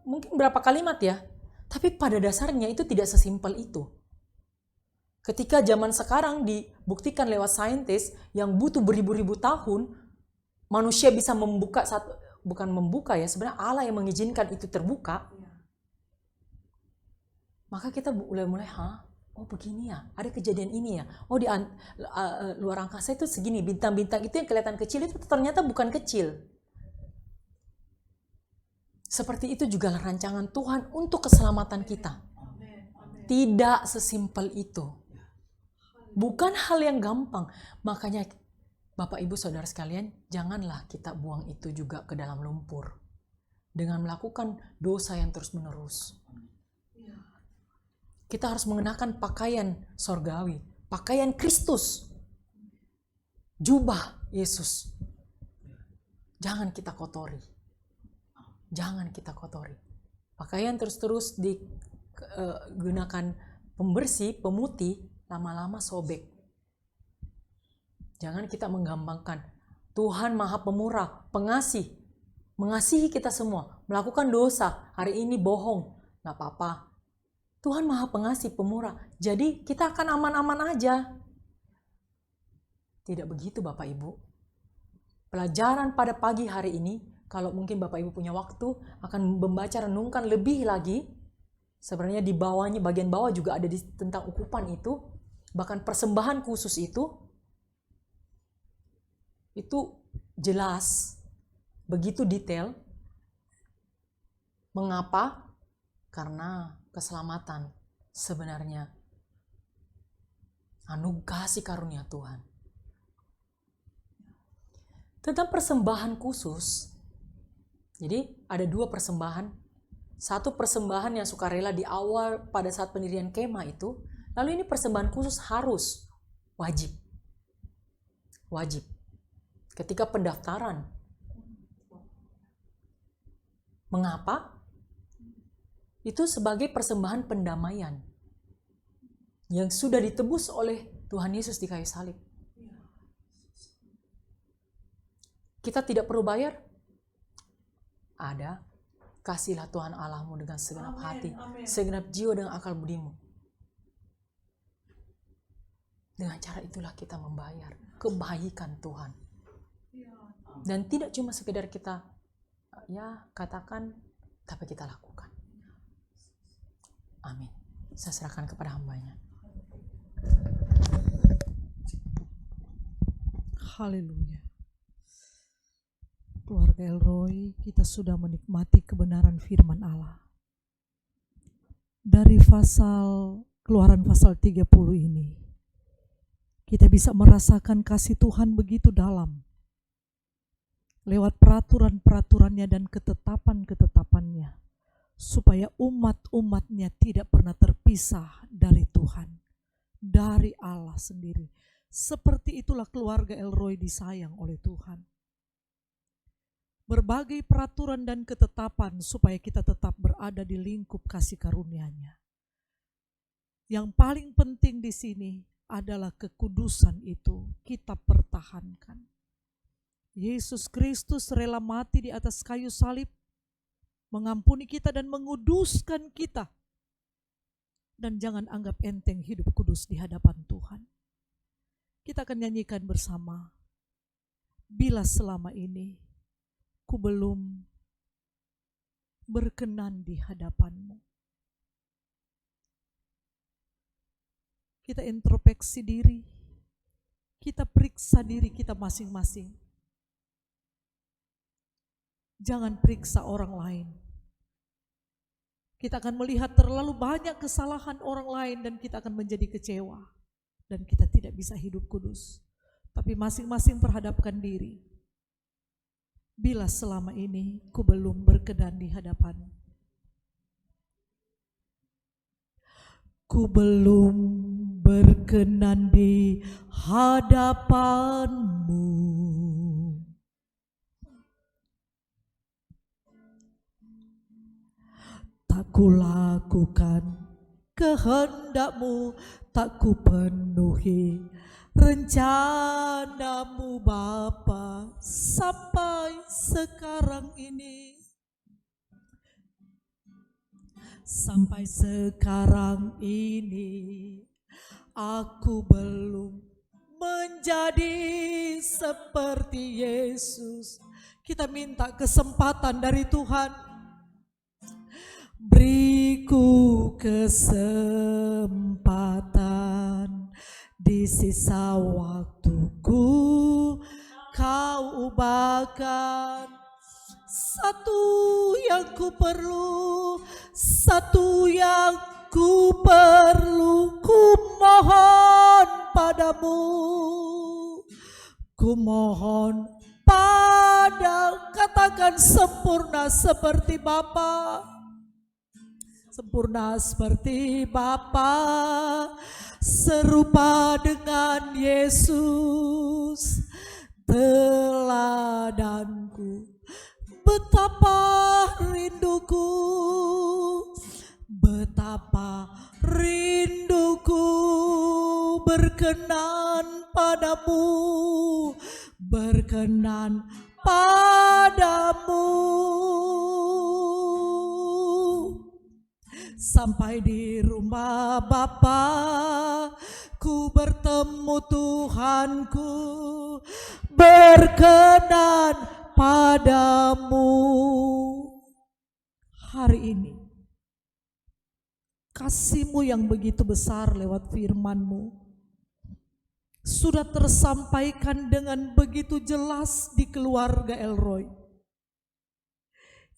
mungkin berapa kalimat ya. Tapi pada dasarnya itu tidak sesimpel itu. Ketika zaman sekarang dibuktikan lewat saintis yang butuh beribu-ribu tahun, manusia bisa membuka bukan membuka ya, sebenarnya Allah yang mengizinkan itu terbuka. Maka kita mulai, oh begini ya, ada kejadian ini ya. Oh di luar angkasa itu segini, bintang-bintang itu yang kelihatan kecil itu ternyata bukan kecil. Seperti itu juga rancangan Tuhan untuk keselamatan kita. Tidak sesimpel itu. Bukan hal yang gampang. Makanya Bapak Ibu Saudara sekalian, janganlah kita buang itu juga ke dalam lumpur. Dengan melakukan dosa yang terus-menerus. Kita harus mengenakan pakaian sorgawi. Pakaian Kristus. Jubah Yesus. Jangan kita kotori. Jangan kita kotori. Pakaian terus-terus digunakan pembersih, pemutih, lama-lama sobek. Jangan kita menggampangkan. Tuhan Maha Pemurah, pengasih. Mengasihi kita semua. Melakukan dosa. Hari ini bohong. Gak apa-apa. Tuhan Maha Pengasih, Pemurah. Jadi kita akan aman-aman aja. Tidak begitu Bapak Ibu. Pelajaran pada pagi hari ini, kalau mungkin Bapak Ibu punya waktu, akan membaca renungkan lebih lagi. Sebenarnya di bawahnya, bagian bawah juga ada tentang ukupan itu. Bahkan persembahan khusus itu jelas, begitu detail. Mengapa? Karena keselamatan sebenarnya anugerah kasih karunia Tuhan. Tentang persembahan khusus, jadi ada dua persembahan. Satu persembahan yang sukarela di awal pada saat pendirian kemah itu, lalu ini persembahan khusus harus, wajib. Ketika pendaftaran. Mengapa? Itu sebagai persembahan pendamaian yang sudah ditebus oleh Tuhan Yesus di kayu salib. Kita tidak perlu bayar. Ada. Kasihlah Tuhan Allahmu dengan segenap hati, segenap jiwa dengan akal budimu. Dengan cara itulah kita membayar kebaikan Tuhan. Dan tidak cuma sekedar kita katakan, tapi kita lakukan. Amin. Saya serahkan kepada hamba-Nya. Haleluya. Keluarga Elroy, kita sudah menikmati kebenaran firman Allah. Dari Keluaran pasal 30 ini, kita bisa merasakan kasih Tuhan begitu dalam. Lewat peraturan-peraturannya dan ketetapan-ketetapannya. Supaya umat-umatnya tidak pernah terpisah dari Tuhan, dari Allah sendiri. Seperti itulah keluarga Elroy disayang oleh Tuhan. berbagai peraturan dan ketetapan supaya kita tetap berada di lingkup kasih karunia-Nya. Yang paling penting di sini adalah kekudusan itu kita pertahankan. Yesus Kristus rela mati di atas kayu salib, mengampuni kita dan menguduskan kita. Dan jangan anggap enteng hidup kudus di hadapan Tuhan. Kita akan nyanyikan bersama, bila selama ini ku belum berkenan di hadapan-Mu. Kita introspeksi diri, kita periksa diri kita masing-masing. Jangan periksa orang lain. Kita akan melihat terlalu banyak kesalahan orang lain dan kita akan menjadi kecewa. Dan kita tidak bisa hidup kudus. Tapi masing-masing perhadapkan diri. Bila selama ini ku belum berkenan di hadapan. Ku belum berkenan di hadapan-Mu. Tak kulakukan kehendak-Mu, tak ku penuhi rencana-Mu Bapa sampai sekarang ini. Sampai sekarang ini aku belum menjadi seperti Yesus. Kita minta kesempatan dari Tuhan. Beriku kesempatan di sisa waktuku, Kau ubahkan satu yang ku perlu, satu yang ku perlu, ku mohon padamu, ku mohon pada, katakan sempurna seperti Bapa, sempurna seperti Bapa, serupa dengan Yesus, teladanku. Betapa rinduku, betapa rinduku berkenan padamu, berkenan padamu. Sampai di rumah Bapa, ku bertemu Tuhanku, berkenan padamu. Hari ini kasih-Mu yang begitu besar lewat firman-Mu sudah tersampaikan dengan begitu jelas di keluarga Elroy.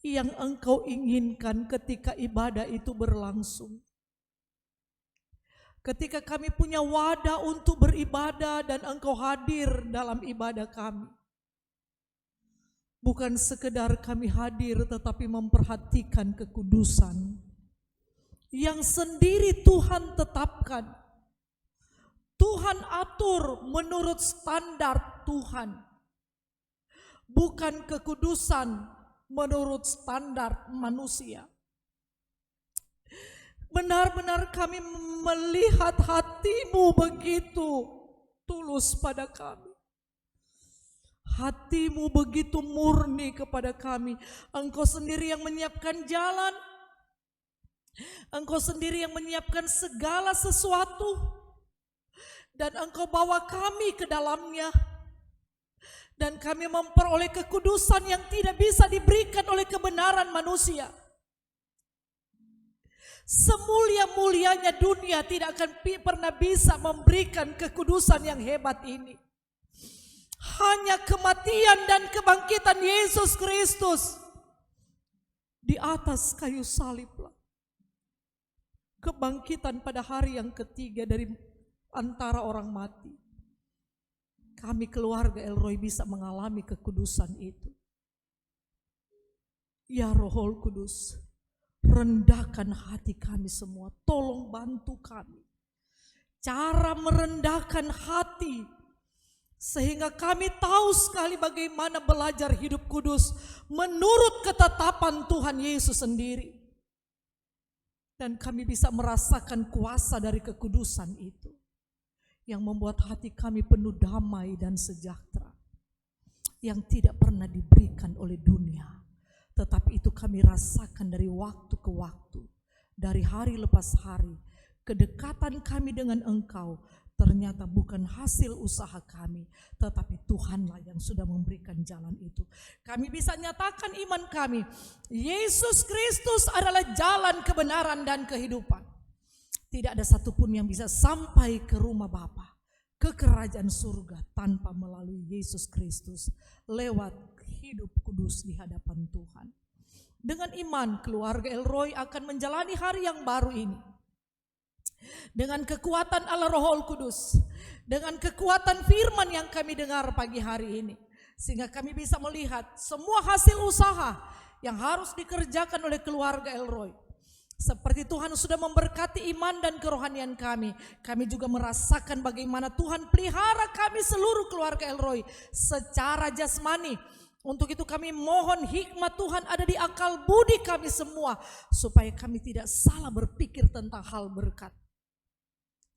Yang Engkau inginkan ketika ibadah itu berlangsung. Ketika kami punya wadah untuk beribadah dan Engkau hadir dalam ibadah kami. Bukan sekedar kami hadir tetapi memperhatikan kekudusan yang sendiri Tuhan tetapkan. Tuhan atur menurut standar Tuhan. Bukan kekudusan menurut standar manusia. Benar-benar kami melihat hati-Mu begitu tulus pada kami. Hati-Mu begitu murni kepada kami. Engkau sendiri yang menyiapkan jalan. Engkau sendiri yang menyiapkan segala sesuatu. Dan Engkau bawa kami ke dalamnya. Dan kami memperoleh kekudusan yang tidak bisa diberikan oleh kebenaran manusia. Semulia-mulianya dunia tidak akan pernah bisa memberikan kekudusan yang hebat ini. Hanya kematian dan kebangkitan Yesus Kristus di atas kayu saliblah. Kebangkitan pada hari yang ketiga dari antara orang mati. Kami keluarga Elroy bisa mengalami kekudusan itu. Ya Roh Kudus, rendahkan hati kami semua. Tolong bantu kami. Cara merendahkan hati Sehingga kami tahu sekali bagaimana belajar hidup kudus menurut ketetapan Tuhan Yesus sendiri. Dan kami bisa merasakan kuasa dari kekudusan itu, yang membuat hati kami penuh damai dan sejahtera, yang tidak pernah diberikan oleh dunia. Tetapi itu kami rasakan dari waktu ke waktu, dari hari lepas hari. Kedekatan kami dengan Engkau ternyata bukan hasil usaha kami, tetapi Tuhanlah yang sudah memberikan jalan itu. Kami bisa nyatakan iman kami, Yesus Kristus adalah jalan kebenaran dan kehidupan. Tidak ada satupun yang bisa sampai ke rumah Bapa, ke kerajaan surga, tanpa melalui Yesus Kristus, lewat hidup kudus di hadapan Tuhan. Dengan iman, keluarga El Roy akan menjalani hari yang baru ini dengan kekuatan Allah Roh Kudus, dengan kekuatan firman yang kami dengar pagi hari ini, sehingga kami bisa melihat semua hasil usaha yang harus dikerjakan oleh keluarga El Roy. Seperti Tuhan sudah memberkati iman dan kerohanian kami, kami juga merasakan bagaimana Tuhan pelihara kami seluruh keluarga El Roy secara jasmani. Untuk itu kami mohon hikmat Tuhan ada di akal budi kami semua, supaya kami tidak salah berpikir tentang hal berkat,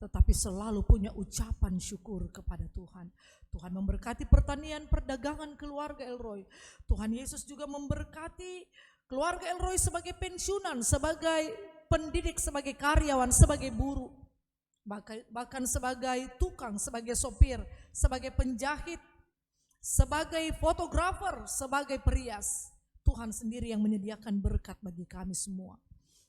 tetapi selalu punya ucapan syukur kepada Tuhan. Tuhan memberkati pertanian perdagangan keluarga El Roy. Tuhan Yesus juga memberkati keluarga El Roy sebagai pensiunan, sebagai pendidik, sebagai karyawan, sebagai buruh, bahkan sebagai tukang, sebagai sopir, sebagai penjahit, sebagai fotografer, sebagai perias. Tuhan sendiri yang menyediakan berkat bagi kami semua.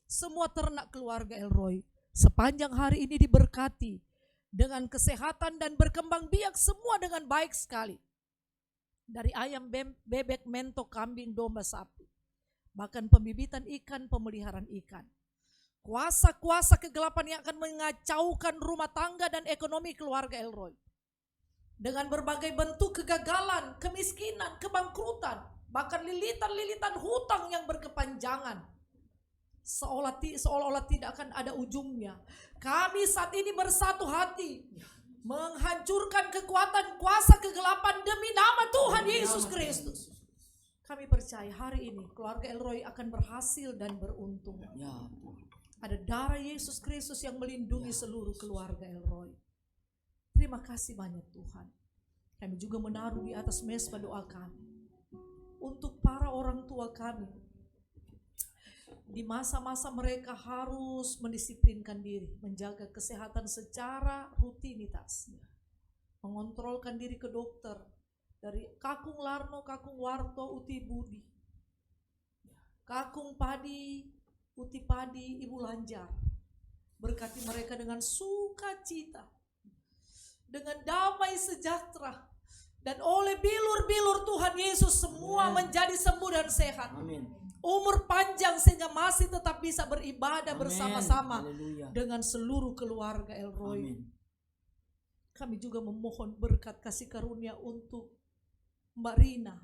Semua ternak keluarga El Roy sepanjang hari ini diberkati dengan kesehatan dan berkembang biak semua dengan baik sekali. Dari ayam, bebek, mentok, kambing, domba, sapi, bahkan pembibitan ikan, pemeliharaan ikan. Kuasa-kuasa kegelapan yang akan mengacaukan rumah tangga dan ekonomi keluarga El Roy, dengan berbagai bentuk kegagalan, kemiskinan, kebangkrutan, bahkan lilitan-lilitan hutang yang berkepanjangan, seolah-olah tidak akan ada ujungnya. Kami saat ini bersatu hati menghancurkan kekuatan kuasa kegelapan demi nama Tuhan Yesus Kristus. Kami percaya hari ini keluarga El Roy akan berhasil dan beruntung. Ada darah Yesus Kristus yang melindungi seluruh keluarga El Roy. Terima kasih banyak Tuhan. Kami juga menaruh di atas mezbah doa kami untuk para orang tua kami. Di masa-masa mereka harus mendisiplinkan diri, menjaga kesehatan secara rutinitas, mengontrolkan diri ke dokter, dari Kakung Larno, Kakung Warto, Uti Budi, Kakung Padi, Uti Padi, Ibu Lanjar. Berkati mereka dengan sukacita, dengan damai sejahtera, dan oleh bilur-bilur Tuhan Yesus semua menjadi sembuh dan sehat. Amin. Umur panjang sehingga masih tetap bisa beribadah bersama-sama dengan seluruh keluarga El Roy. Amin. Kami juga memohon berkat kasih karunia untuk Mbak Rina.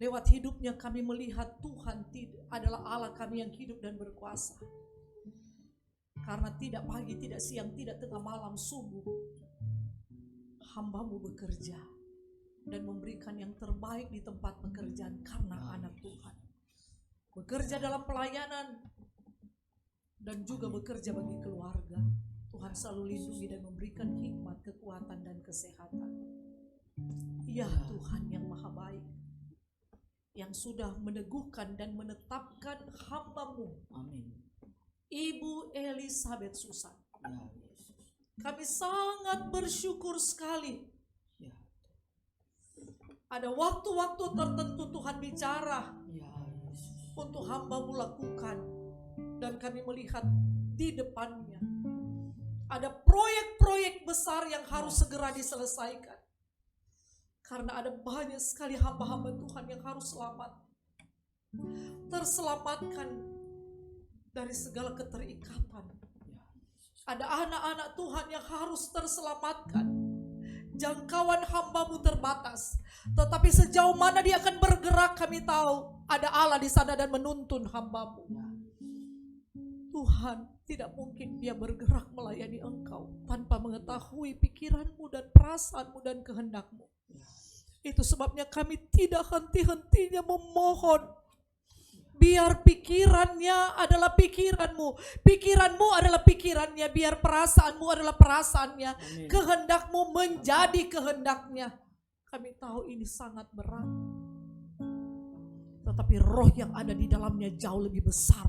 Lewat hidupnya kami melihat Tuhan adalah Allah kami yang hidup dan berkuasa. Karena tidak pagi, tidak siang, tidak tengah malam, subuh, hamba-Mu bekerja dan memberikan yang terbaik di tempat pekerjaan karena anak Tuhan. Bekerja dalam pelayanan dan juga bekerja bagi keluarga. Tuhan selalu lindungi dan memberikan hikmat, kekuatan dan kesehatan. Ya Tuhan yang maha baik, yang sudah meneguhkan dan menetapkan hamba-Mu, Amin. Ibu Elizabeth Susan. Kami sangat bersyukur sekali. Ada waktu-waktu tertentu Tuhan bicara untuk hamba-Mu lakukan, dan kami melihat di depannya ada proyek-proyek besar yang harus segera diselesaikan. Karena ada banyak sekali hamba-hamba Tuhan yang harus terselamatkan dari segala keterikatan. Ada anak-anak Tuhan yang harus terselamatkan. Jangkauan hamba-Mu terbatas, tetapi sejauh mana dia akan bergerak kami tahu ada Allah di sana dan menuntun hamba-Mu. Tuhan, Tidak mungkin dia bergerak melayani Engkau tanpa mengetahui pikiranmu dan perasaanmu dan kehendakmu. Itu sebabnya kami tidak henti-hentinya memohon. Biar pikirannya adalah pikiranmu, pikiranmu adalah pikirannya, biar perasaanmu adalah perasaannya, kehendakmu menjadi kehendaknya. Kami tahu ini sangat berat, tetapi roh yang ada di dalamnya jauh lebih besar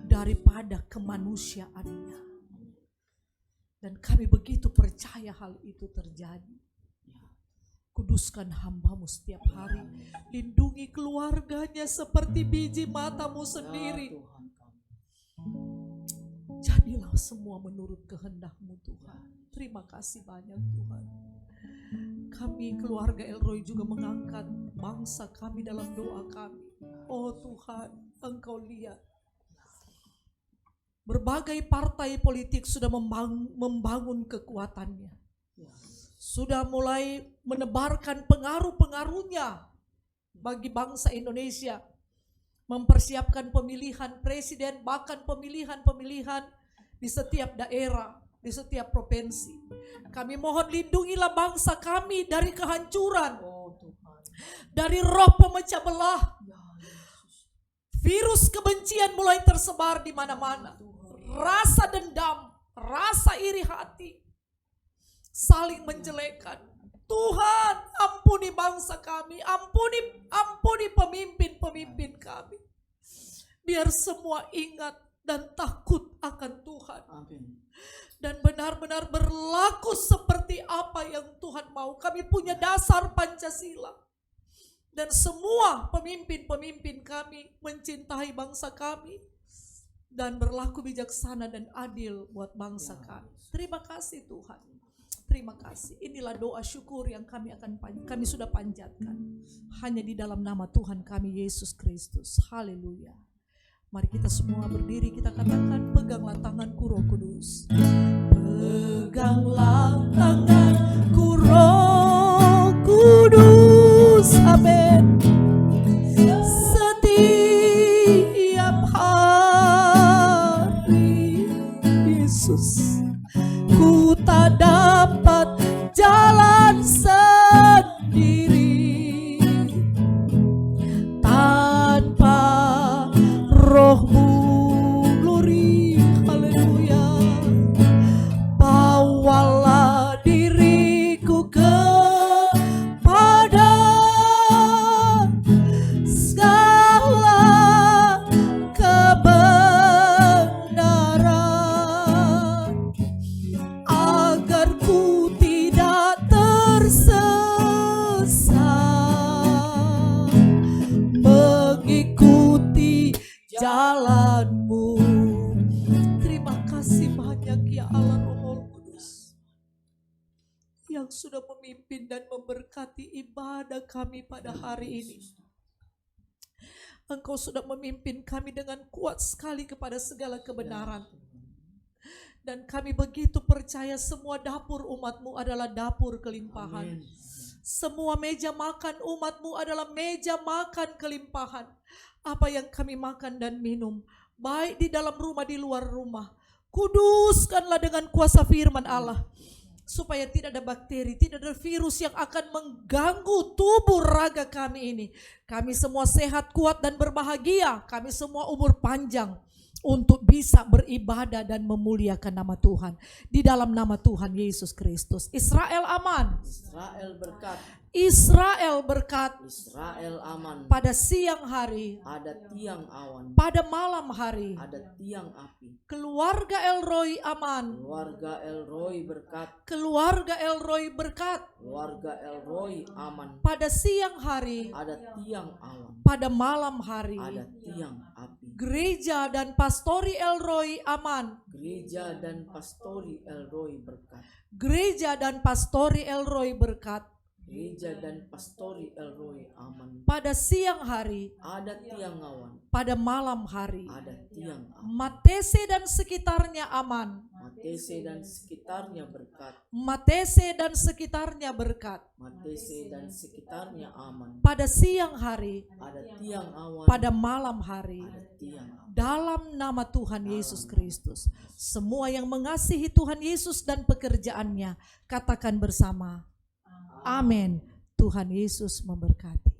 daripada kemanusiaannya. Dan kami begitu percaya hal itu terjadi. Kuduskan hamba-Mu setiap hari, lindungi keluarganya seperti biji mata-Mu sendiri. Jadilah semua menurut kehendak-Mu Tuhan. Terima kasih banyak Tuhan. Kami keluarga Elroy juga mengangkat bangsa kami dalam doa kami. Oh Tuhan, Engkau lihat. Berbagai partai politik sudah membangun kekuatannya. Sudah mulai menebarkan pengaruh-pengaruhnya bagi bangsa Indonesia. Mempersiapkan pemilihan presiden, bahkan pemilihan-pemilihan di setiap daerah, di setiap provinsi. Kami mohon lindungilah bangsa kami dari kehancuran, dari roh pemecah belah. Virus kebencian mulai tersebar di mana-mana. Rasa dendam, rasa iri hati, saling menjelekkan. Tuhan, ampuni bangsa kami, ampuni pemimpin-pemimpin kami. Biar semua ingat dan takut akan Tuhan. Dan benar-benar berlaku seperti apa yang Tuhan mau. Kami punya dasar Pancasila. Dan semua pemimpin-pemimpin kami mencintai bangsa kami. Dan berlaku bijaksana dan adil buat bangsa kami. Terima kasih Tuhan. Terima kasih. Inilah doa syukur yang kami sudah panjatkan. Hanya di dalam nama Tuhan kami Yesus Kristus. Haleluya. Mari kita semua berdiri, kita katakan, peganglah tanganku Roh Kudus. Peganglah tanganku Roh Kudus. Amin. Setiap hari Yesus, ku tak dapat jalan sendiri tanpa Roh-Mu. Glory, haleluya. Bawalah diriku kepada segala kebenaran, agar ku tidak tersesat, mengikuti jalan-Mu. Terima kasih banyak ya Allah Roh Kudus yang sudah memimpin dan memberkati ibadah kami pada hari ini. Engkau sudah memimpin kami dengan kuat sekali kepada segala kebenaran. Dan kami begitu percaya semua dapur umat-Mu adalah dapur kelimpahan. Semua meja makan umat-Mu adalah meja makan kelimpahan. Apa yang kami makan dan minum, baik di dalam rumah, di luar rumah, kuduskanlah dengan kuasa firman Allah. Supaya tidak ada bakteri, tidak ada virus yang akan mengganggu tubuh raga kami ini. Kami semua sehat, kuat dan berbahagia. Kami semua umur panjang untuk bisa beribadah dan memuliakan nama Tuhan. Di dalam nama Tuhan Yesus Kristus. Israel aman. Israel berkat. Israel berkat. Israel aman. Pada siang hari, ada tiang awan. pada malam hari, ada tiang api. Keluarga Elroy aman. Keluarga Elroy berkat. Keluarga Elroy berkat. Keluarga Elroy aman. Pada siang hari, ada tiang awan. pada malam hari, ada tiang api. gereja dan pastori Elroy aman. Gereja dan pastori Elroy berkat. Gereja dan pastori Elroy berkat. Gereja dan Pastori Elroy aman. Pada siang hari, Ada tiang awan, pada malam hari, ada tiang awan. Matese dan sekitarnya aman. Matese dan sekitarnya berkat. Matese dan sekitarnya berkat. Matese dan sekitarnya aman. Pada siang hari, Ada tiang awan, pada malam hari, ada tiang awan. dalam nama Tuhan Yesus Kristus. Semua yang mengasihi Tuhan Yesus dan pekerjaannya, katakan bersama, amin. Tuhan Yesus memberkati.